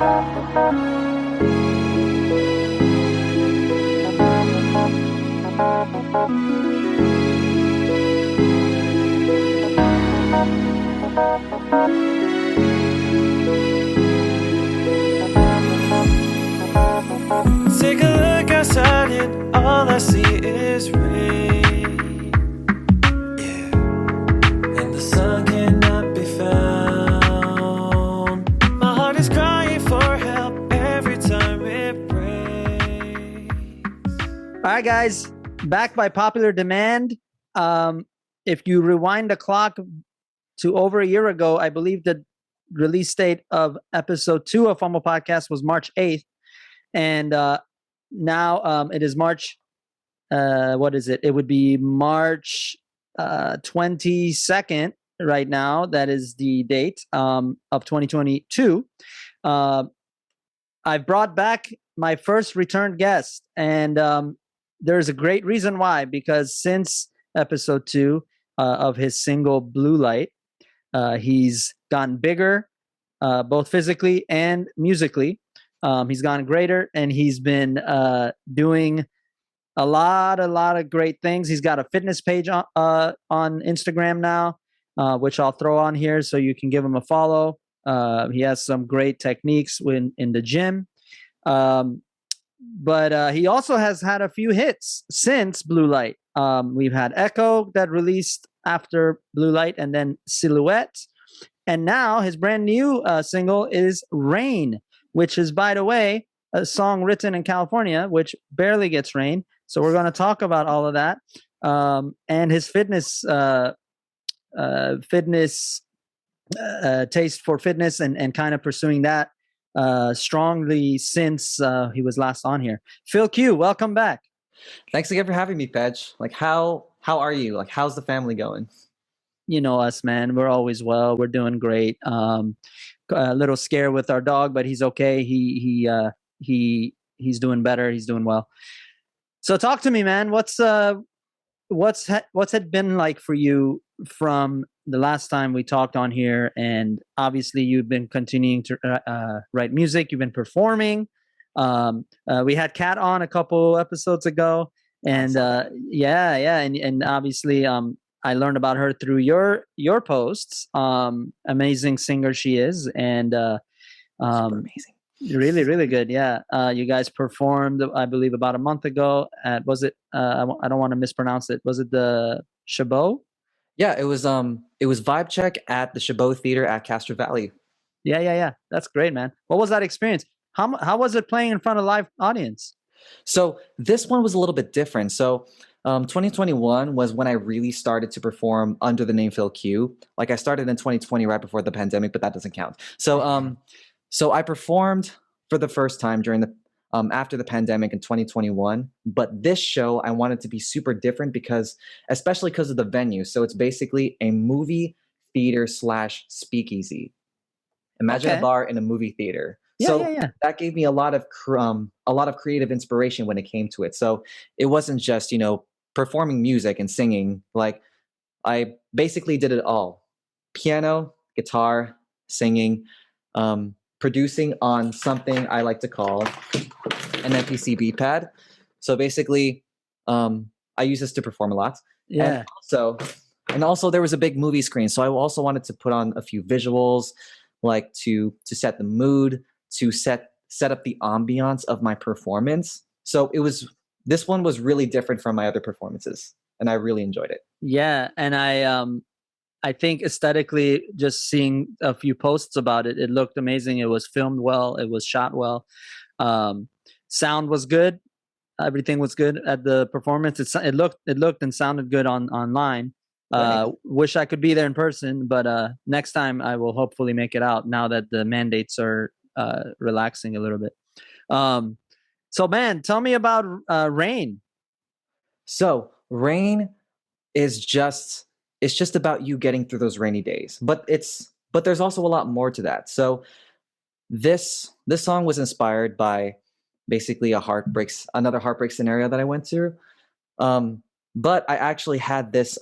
Take a look outside and all I see is rain. Yeah. And the sun cannot be found. My heart is crying for help every time it breaks. All right, guys, back by popular demand. If you rewind the clock to over a year ago, I believe the release date of episode 2 of Fumble Podcast was March 8th. And now it is March, what is it? It would be March 22nd right now. That is the date of 2022. I've brought back my first returned guest. And there's a great reason why, because since episode 2 of his single Blue Light, he's gotten bigger, both physically and musically. He's gotten greater, and he's been doing a lot of great things. He's got a fitness page on Instagram now, which I'll throw on here so you can give him a follow. He has some great techniques in the gym. But he also has had a few hits since Blue Light. We've had Echo that released after Blue Light, and then Silhouette. And now his brand new single is Rain, which is, by the way, a song written in California, which barely gets rain. So we're going to talk about all of that. And his fitness taste for fitness and kind of pursuing that strongly since he was last on here. Phil Q, welcome back. Thanks again for having me, Pej. Like, how are you? Like, how's the family going? You know us, man. We're always well. We're doing great. A little scared with our dog, but he's okay. He's doing better. He's doing well. So talk to me, man. What's it been like for you from the last time we talked on here? And obviously you've been continuing to write music. You've been performing. We had Kat on a couple episodes ago, and and obviously I learned about her through your posts. Amazing singer she is, and amazing, really good. Yeah, you guys performed, I believe, about a month ago at, was it? I don't want to mispronounce it. Was it the Chabot? Yeah, it was Vibe Check at the Chabot Theater at Castro Valley. Yeah. That's great, man. What was that experience? How was it playing in front of a live audience? So this one was a little bit different. So 2021 was when I really started to perform under the name Phil Q. Like, I started in 2020 right before the pandemic, but that doesn't count. So so I performed for the first time during the after the pandemic in 2021. But this show, I wanted to be super different especially because of the venue. So it's basically a movie theater / speakeasy. Imagine a bar in a movie theater. Yeah. That gave me a lot of creative inspiration when it came to it. So it wasn't just, performing music and singing. Like, I basically did it all: piano, guitar, singing, producing on something I like to call an MPC beat pad. So basically, I use this to perform a lot. Yeah. And also there was a big movie screen. So I also wanted to put on a few visuals, like to set the mood, to set up the ambiance of my performance. So this one was really different from my other performances, and I really enjoyed it. Yeah, and I think aesthetically, just seeing a few posts about it, it looked amazing. It was filmed well. It was shot well. Sound was good. Everything was good at the performance. It looked and sounded good online. Wish I could be there in person, but next time I will hopefully make it out now that the mandates are relaxing a little bit. So, man, tell me about Rain. So Rain is just about you getting through those rainy days, but there's also a lot more to that. So this song was inspired by basically another heartbreak scenario that I went through. But I actually had this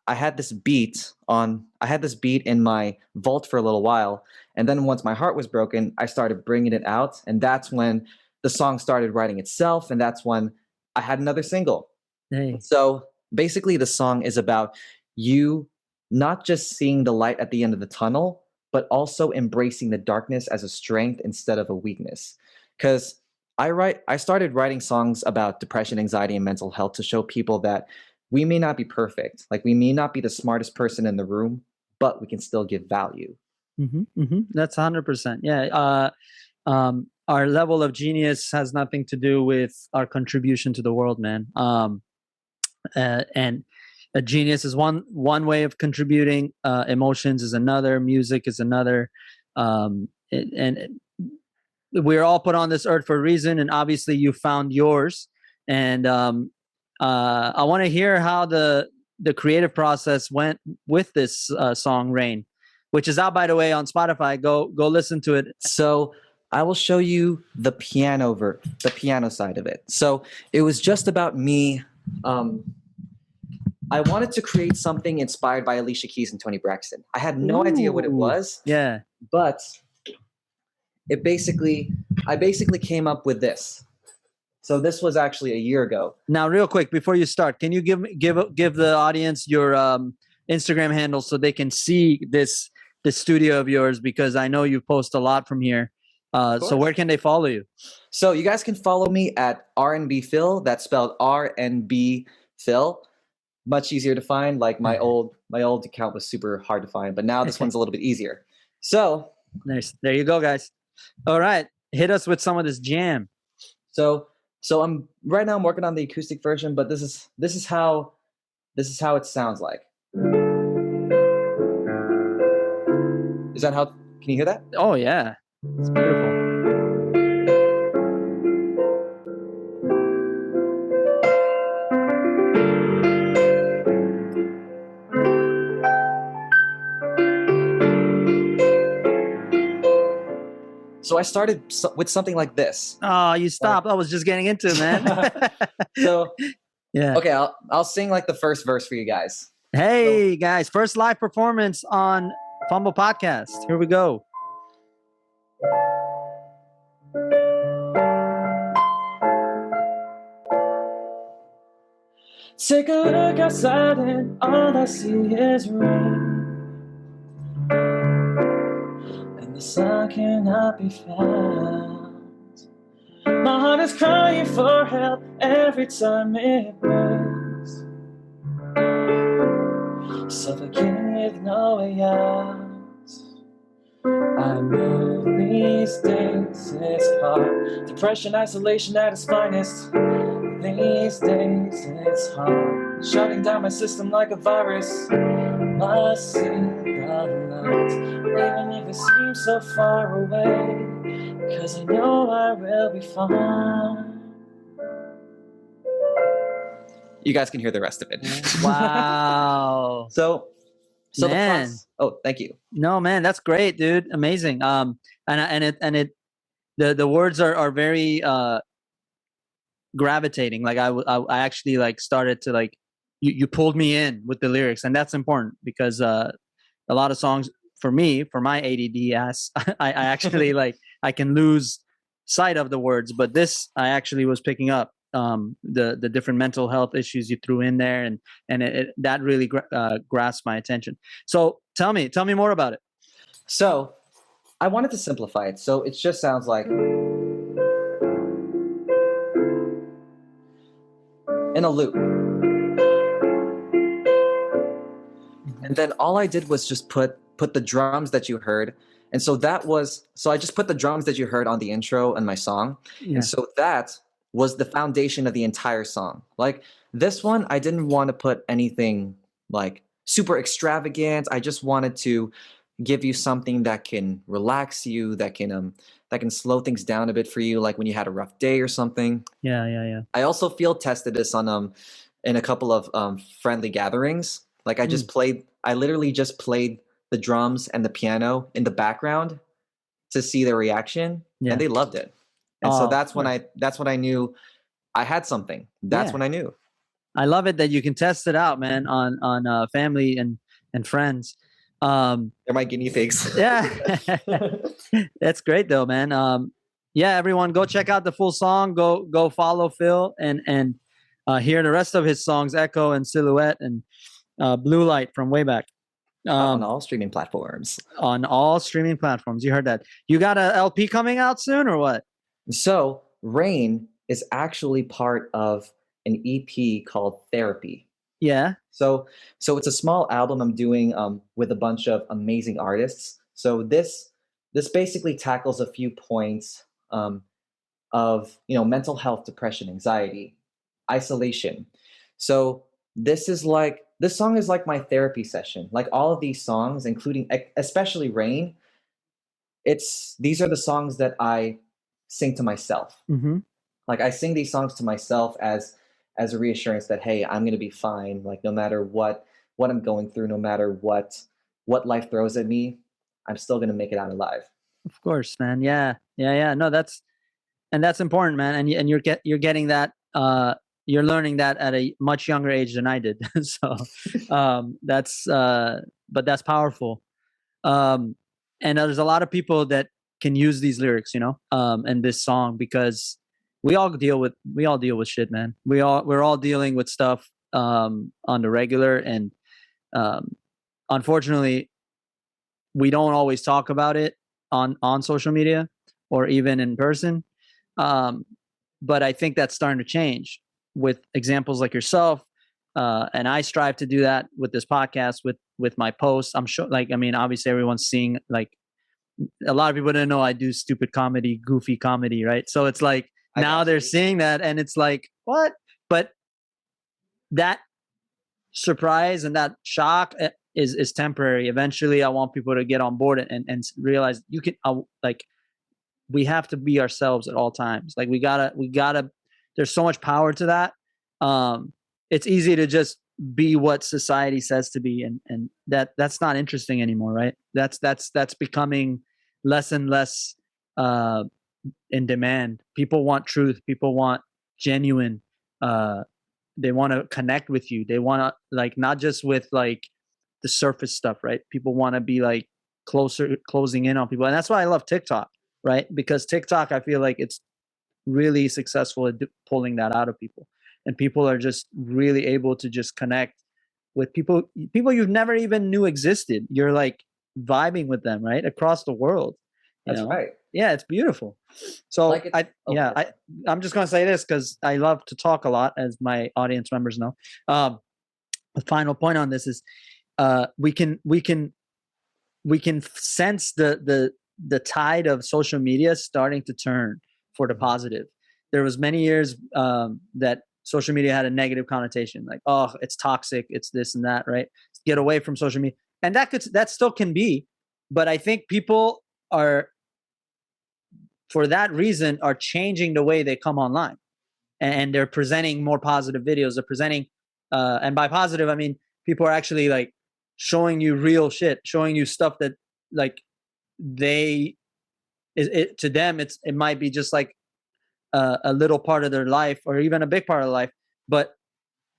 I had this beat in my vault for a little while, and then once my heart was broken, I started bringing it out, and that's when the song started writing itself, and that's when I had another single. Hey. So basically, the song is about you not just seeing the light at the end of the tunnel, but also embracing the darkness as a strength instead of a weakness. Because I started writing songs about depression, anxiety, and mental health to show people that we may not be perfect, like we may not be the smartest person in the room, but we can still give value. That's 100%. Yeah. Our level of genius has nothing to do with our contribution to the world, man. And a genius is one way of contributing. Emotions is another. Music is another. And we're all put on this earth for a reason, and obviously you found yours. And I want to hear how the creative process went with this song "Rain," which is out, by the way, on Spotify. Go listen to it. So I will show you the piano side of it. So it was just about me. I wanted to create something inspired by Alicia Keys and Toni Braxton. I had no idea what it was. Yeah. But I basically came up with this. So this was actually a year ago. Now, real quick, before you start, can you give the audience your Instagram handle so they can see this studio of yours? Because I know you post a lot from here. So where can they follow you? So you guys can follow me at RNB Phil. That's spelled RNB Phil. Much easier to find. Like my old account was super hard to find, but now this one's a little bit easier. So nice. There you go, guys. All right, hit us with some of this jam. So I'm right now I'm working on the acoustic version, but this is how it sounds like. Is that how? Can you hear that? Oh yeah, it's beautiful. So I started with something like this. Oh, you stopped. I was just getting into it, man. So yeah. Okay, I'll sing like the first verse for you guys. Hey guys, first live performance on PHumblepodcast. Here we go. Take a look outside and all I see is rain, and the sun cannot be found. My heart is crying for help every time it breaks, suffocating with no way out. I know these days it's hard. Depression, isolation at its finest. These days it's hard. Shutting down my system like a virus. Must see the light, even if it seems so far away. 'Cause I know I will be fine. You guys can hear the rest of it. Wow. So man. Oh, thank you. No, man, that's great, dude. Amazing. The words are very gravitating. Like I actually like started to like you pulled me in with the lyrics, and that's important because a lot of songs for me, for my ADD ass, I actually like I can lose sight of the words, but this I actually was picking up the different mental health issues you threw in there, and that really grasped my attention. So tell me more about it. So I wanted to simplify it, so it just sounds like in a loop. And then all I did was just put the drums that you heard. And so I just put the drums that you heard on the intro and my song. Yeah. And so that was the foundation of the entire song. Like this one, I didn't want to put anything like super extravagant. I just wanted to give you something that can relax you, that can slow things down a bit for you, like when you had a rough day or something. Yeah. I also field tested this on in a couple of friendly gatherings. Like I literally just played the drums and the piano in the background to see their reaction, and they loved it. And so that's when I knew I had something. That's when I knew. I love it that you can test it out, man, on family and friends. They're my guinea pigs. Yeah, that's great though, man. Yeah, everyone, go check out the full song. Go follow Phil and hear the rest of his songs, Echo and Silhouette and Blue Light from way back. On all streaming platforms. On all streaming platforms. You heard that. You got a LP coming out soon or what? So Rain is actually part of an EP called Therapy. Yeah. So it's a small album I'm doing with a bunch of amazing artists. So this basically tackles a few points of mental health, depression, anxiety, isolation. So this song is like my therapy session. Like all of these songs, including especially Rain, these are the songs that I sing to myself. Mm-hmm. Like I sing these songs to myself as a reassurance that, hey, I'm gonna be fine. Like no matter what I'm going through, no matter what life throws at me, I'm still gonna make it out alive. Of course, man. Yeah. No, that's important, man. And you're getting that. You're learning that at a much younger age than I did. So but that's powerful. And there's a lot of people that can use these lyrics, and this song, because we all deal with shit, man. We're all dealing with stuff on the regular, and unfortunately, we don't always talk about it on social media or even in person. But I think that's starting to change with examples like yourself. And I strive to do that with this podcast, with my posts. I'm sure, obviously everyone's seeing, like, a lot of people didn't know I do stupid comedy, goofy comedy, right? So it's like now they're seeing that, and it's like, what? But that surprise and that shock is temporary. Eventually, I want people to get on board and realize you can, we have to be ourselves at all times. Like we gotta. There's so much power to that. It's easy to just be what society says to be, and that's not interesting anymore, right? That's becoming less and less in demand. People want truth. People want genuine. They want to connect with you. They want to, like, not just with like the surface stuff, right? People want to be like closing in on people, and that's why I love TikTok, right? Because TikTok, I feel like it's really successful at pulling that out of people, and people are just really able to just connect with people you've never even knew existed. You're like vibing with them, right, across the world. That's right. Yeah, it's beautiful. So I'm just gonna say this because I love to talk a lot, as my audience members know. The final point on this is we can sense the tide of social media starting to turn for the positive. There was many years that social media had a negative connotation, like, oh, it's toxic, it's this and that, right? Get away from social media, and that still can be, but I think people are, for that reason, are changing the way they come online, and they're presenting more positive videos. They're presenting, and by positive I mean people are actually like showing you real shit, showing you stuff that, like, to them it might be just like a little part of their life, or even a big part of life, but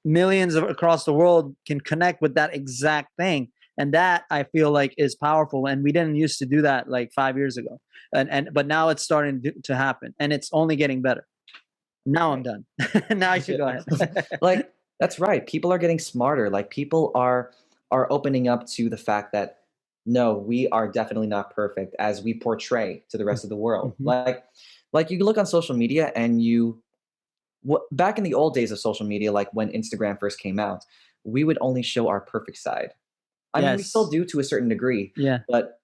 millions across the world can connect with that exact thing. And that, I feel like, is powerful, and we didn't used to do that like 5 years ago, but now it's starting to happen, and it's only getting better. Now I'm done. Now you should go ahead. Like, that's right. People are getting smarter. Like, people are opening up to the fact that, no, we are definitely not perfect as we portray to the rest of the world. Mm-hmm. Like you look on social media, and back in the old days of social media, like when Instagram first came out, we would only show our perfect side. I mean, we still do to a certain degree. Yeah. But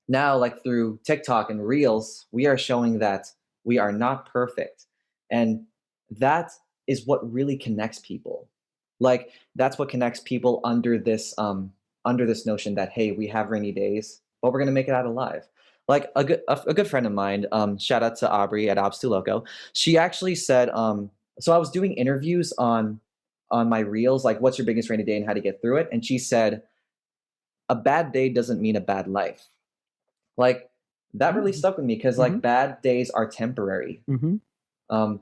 now, like through TikTok and Reels, we are showing that we are not perfect. And that is what really connects people. Like, that's what connects people under this notion that, hey, we have rainy days, but we're going to make it out alive. Like a good friend of mine, shout out to Aubrey at Obs 2 Loco. She actually said, so I was doing interviews on my Reels, like, what's your biggest rainy day and how to get through it? And she said, a bad day doesn't mean a bad life. Like, that really stuck with me, because like bad days are temporary. Mm-hmm.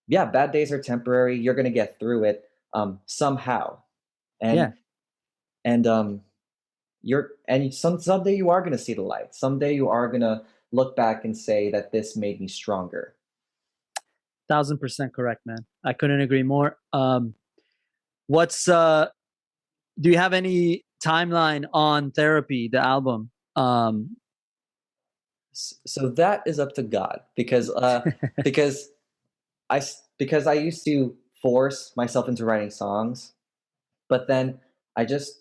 Yeah, bad days are temporary. You're going to get through it. somehow. Yeah. And someday you are going to see the light. Someday you are going to look back and say that this made me stronger. 1,000% correct, man. I couldn't agree more. What's do you have any timeline on Therapy, the album? So that is up to God, because because I used to force myself into writing songs, but then I just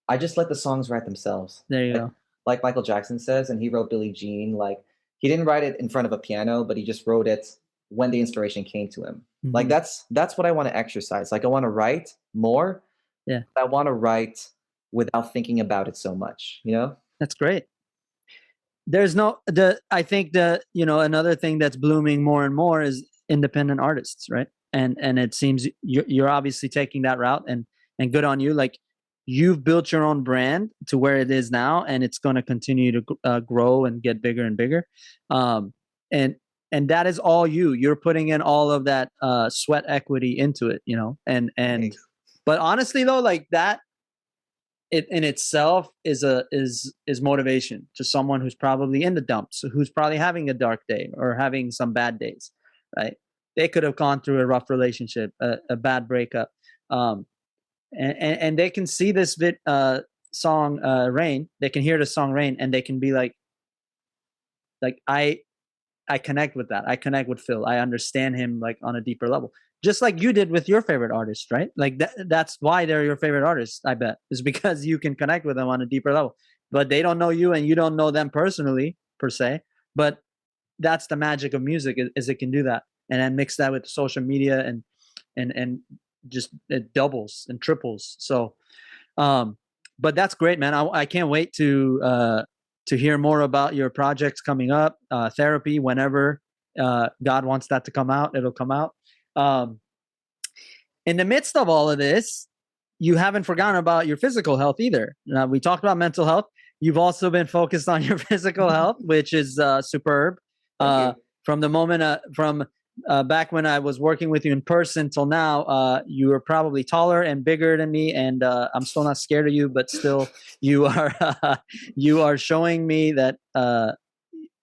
let the songs write themselves. There you Like go. like Michael Jackson says, and he wrote Billie Jean. Like, he didn't write it in front of a piano, but he just wrote it when the inspiration came to him. Like, Mhm. that's what I want to exercise. Like, I want to write more. Yeah. But I want to write without thinking about it so much. That's great. There's no I think another thing that's blooming more and more is independent artists, right? And it seems you're obviously taking that route, and good on you. Like, you've built your own brand to where it is now, and it's going to continue to grow and get bigger and bigger. Um, and that is all you. You're putting in all of that sweat equity into it, and Thanks. but honestly though, like that, it in itself is motivation to someone who's probably in the dumps, who's probably having a dark day or having some bad days, right? They could have gone through a rough relationship, a bad breakup, um, and they can see this song Rain. They can hear the song Rain, and they can be like I connect with that. I connect with Phil. I understand him like on a deeper level. Just like you did with your favorite artist, right? Like that's why they're your favorite artist, I bet. Is because you can connect with them on a deeper level. But they don't know you and you don't know them personally per se. But that's the magic of music, is it can do that. And then mix that with social media and just it doubles and triples. So but that's great, man. I can't wait to hear more about your projects coming up. Therapy, whenever God wants that to come out, it'll come out. Um, in the midst of all of this, you haven't forgotten about your physical health either. We talked about mental health. You've also been focused on your physical health, which is superb. Thank you. From the moment from back when I was working with you in person till now, you were probably taller and bigger than me, and I'm still not scared of you, but still, you are you are showing me that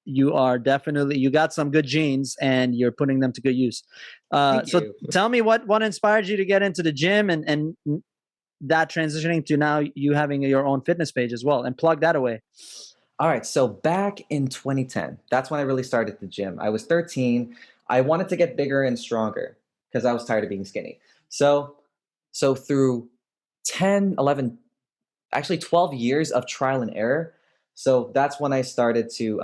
you are definitely, you got some good genes and you're putting them to good use. Thank So you. tell me what inspired you to get into the gym, and that transitioning to now you having your own fitness page as well, and plug that away. All right, so back in 2010, that's when I really started the gym. I was 13. I wanted to get bigger and stronger because I was tired of being skinny. So through 10, 11, actually 12 years of trial and error, so that's when I started to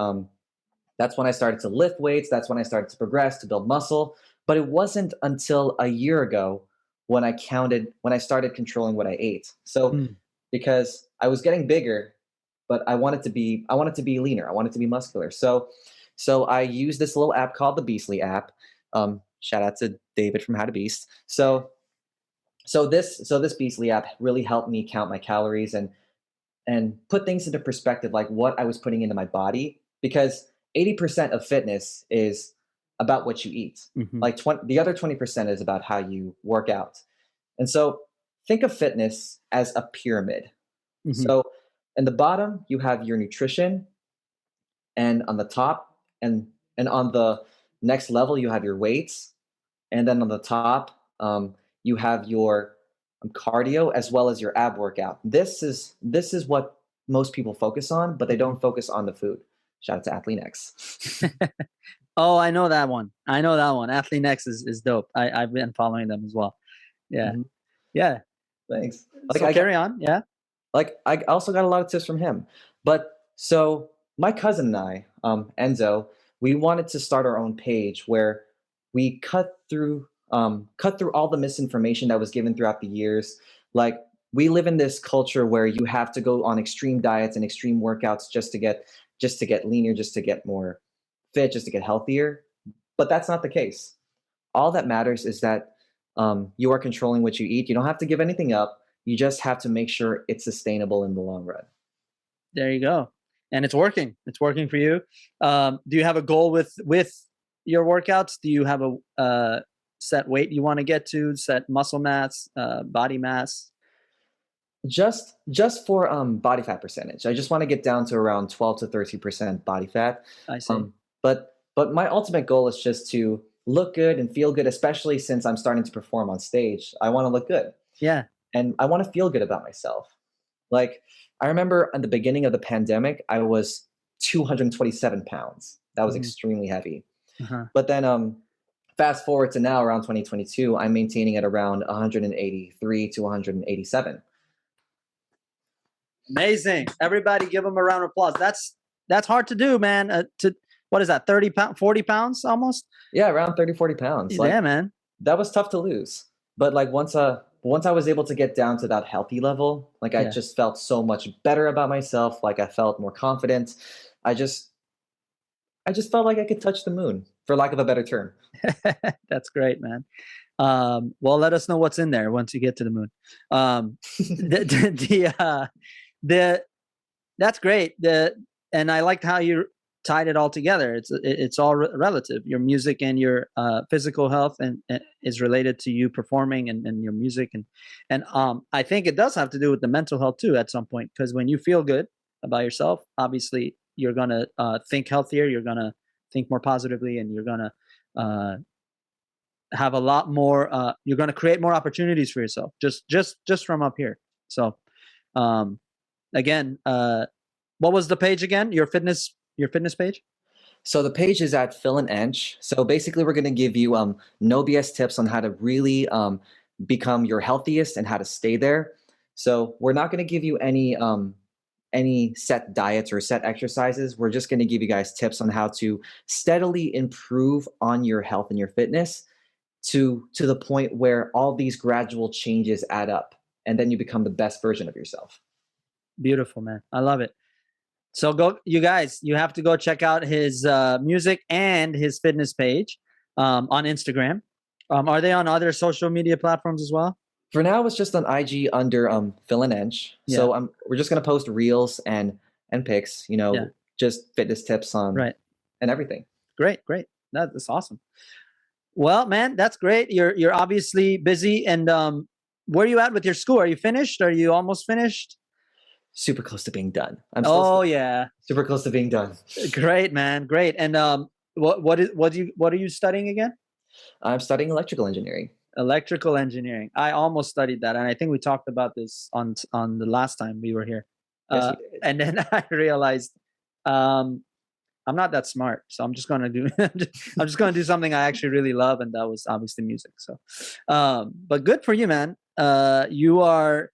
lift weights. That's when I started to progress, to build muscle. But it wasn't until a year ago when I started controlling what I ate. So Hmm. because I was getting bigger, but I wanted to be leaner. I wanted to be muscular. So I used this little app called the Beastly app. Shout out to David from How to Beast. So this Beastly app really helped me count my calories and put things into perspective, like what I was putting into my body, because 80% of fitness is about what you eat. Mm-hmm. Like the other 20% is about how you work out. And so think of fitness as a pyramid. Mm-hmm. So in the bottom, you have your nutrition, and on the top and on the next level, you have your weights, and then on the top, you have your cardio as well as your ab workout. This is what most people focus on, but they don't focus on the food. Shout out to AthleanX. Oh, I know that one. AthleanX is dope. I've been following them as well. Yeah. Mhm. Yeah. Thanks. So carry on. Yeah. Like, I also got a lot of tips from him. But so my cousin and I, Enzo, we wanted to start our own page where we cut through all the misinformation that was given throughout the years. Like, we live in this culture where you have to go on extreme diets and extreme workouts just to get leaner, just to get more fit, just to get healthier. But that's not the case. All that matters is that you are controlling what you eat. You don't have to give anything up. You just have to make sure it's sustainable in the long run. There you go. And it's working. It's working for you. Do you have a goal with your workouts? Do you have a set weight you want to get to, set muscle mass, body mass? Just for body fat percentage. I just want to get down to around 12 to 13% body fat. I see. But my ultimate goal is just to look good and feel good, especially since I'm starting to perform on stage. I want to look good. Yeah. And I want to feel good about myself. Like, I remember in the beginning of the pandemic, I was 227 pounds. That was extremely heavy. But then fast forward to now, around 2022, I'm maintaining at around 183 to 187. Amazing. Everybody give him a round of applause. That's hard to do, man. What is that, 30 pounds, 40 pounds almost? Yeah, around 30, 40 pounds. Like, yeah, man. That was tough to lose. But like once I was able to get down to that healthy level, like I just felt so much better about myself. Like I felt more confident. I just felt like I could touch the moon, for lack of a better term. That's great, man. Well, let us know what's in there once you get to the moon. That's great. And I liked how you tied it all together. It's all relative. Your music and your physical health and is related to you performing and your music and I think it does have to do with the mental health too at some point, because when you feel good about yourself, obviously you're gonna think healthier. You're gonna think more positively, and you're gonna have a lot more. You're gonna create more opportunities for yourself just from up here. So again, what was the page again? Your fitness page? So the page is at Phil and Ench. So basically we're going to give you no BS tips on how to really become your healthiest and how to stay there. So we're not going to give you any set diets or set exercises. We're just going to give you guys tips on how to steadily improve on your health and your fitness to the point where all these gradual changes add up, and then you become the best version of yourself. Beautiful, man. I love it. So you guys, you have to go check out his music and his fitness page on Instagram. Are they on other social media platforms as well? For now, it's just on IG under Phil and Ench. Yeah. So we're just gonna post reels and pics, just fitness tips on and everything. Great. That's awesome. Well, man, that's great. You're obviously busy. And where are you at with your school? Are you finished? Are you almost finished? Super close to being done. Super close to being done. Great, man. Great. And what are you studying again? I'm studying electrical engineering. Electrical engineering. I almost studied that, and I think we talked about this on the last time we were here. Yes, and then I realized I'm not that smart, so I'm just gonna do something I actually really love, and that was obviously music. So, but good for you, man. You are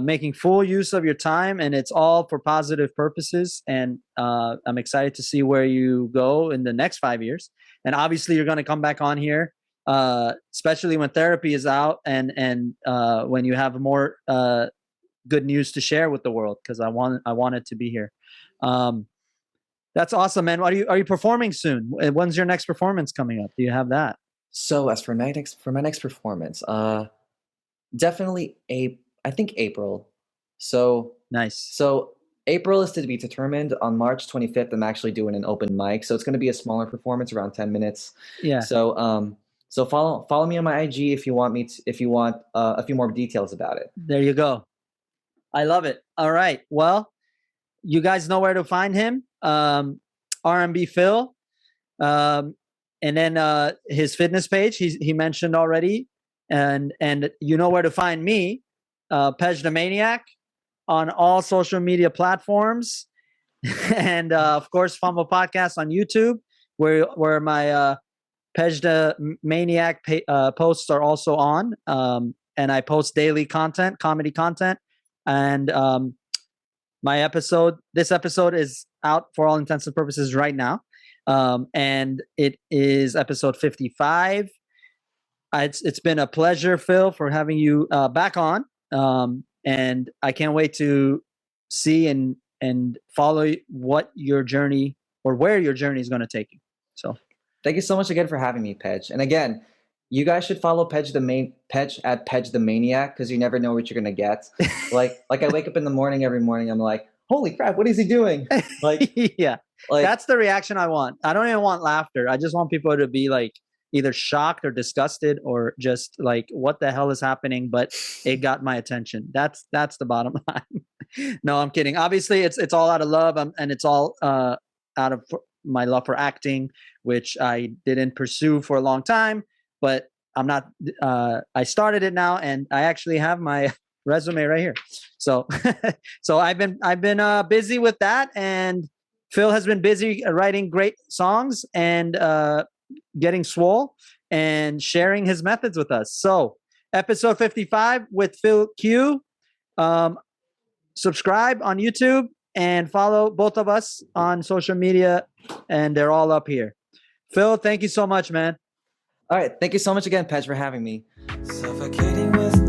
making full use of your time, and it's all for positive purposes. And I'm excited to see where you go in the next 5 years. And obviously, you're going to come back on here, especially when therapy is out and when you have more good news to share with the world. Because I wanted to be here. That's awesome, man. Are you performing soon? When's your next performance coming up? Do you have that? So as for my next performance, definitely I think April. So nice. So April is to be determined. On March 25th, I'm actually doing an open mic. So it's going to be a smaller performance, around 10 minutes. Yeah. So so follow me on my IG if you want a few more details about it. There you go. I love it. All right. Well, you guys know where to find him. R&B Phil. And then his fitness page he mentioned already. And you know where to find me. PejTheManiac on all social media platforms, and of course Phumblepodcast on YouTube, where my PejTheManiac posts are also on, and I post daily content, comedy content, and this episode is out for all intents and purposes right now, and it is episode 55. It's been a pleasure, Phil, for having you back on. And I can't wait to see and follow what your journey or where your journey is going to take you. So thank you so much again for having me, Pej. And again, you guys should follow Pej at PejTheManiac, because you never know what you're going to get. like I wake up in the morning every morning. I'm like, holy crap, what is he doing? Like, yeah, that's the reaction I want. I don't even want laughter. I just want people to be like, either shocked or disgusted or just like, what the hell is happening? But it got my attention. That's the bottom line. No, I'm kidding. Obviously, it's all out of love, and it's all out of my love for acting, which I didn't pursue for a long time. But I'm not. I started it now, and I actually have my resume right here. So, so I've been busy with that, and Phil has been busy writing great songs and getting swole and sharing his methods with us. So, episode 55 with Phil Q. Subscribe on YouTube and follow both of us on social media, and they're all up here. Phil, thank you so much, man. All right. Thank you so much again, Pej, for having me. Suffocating with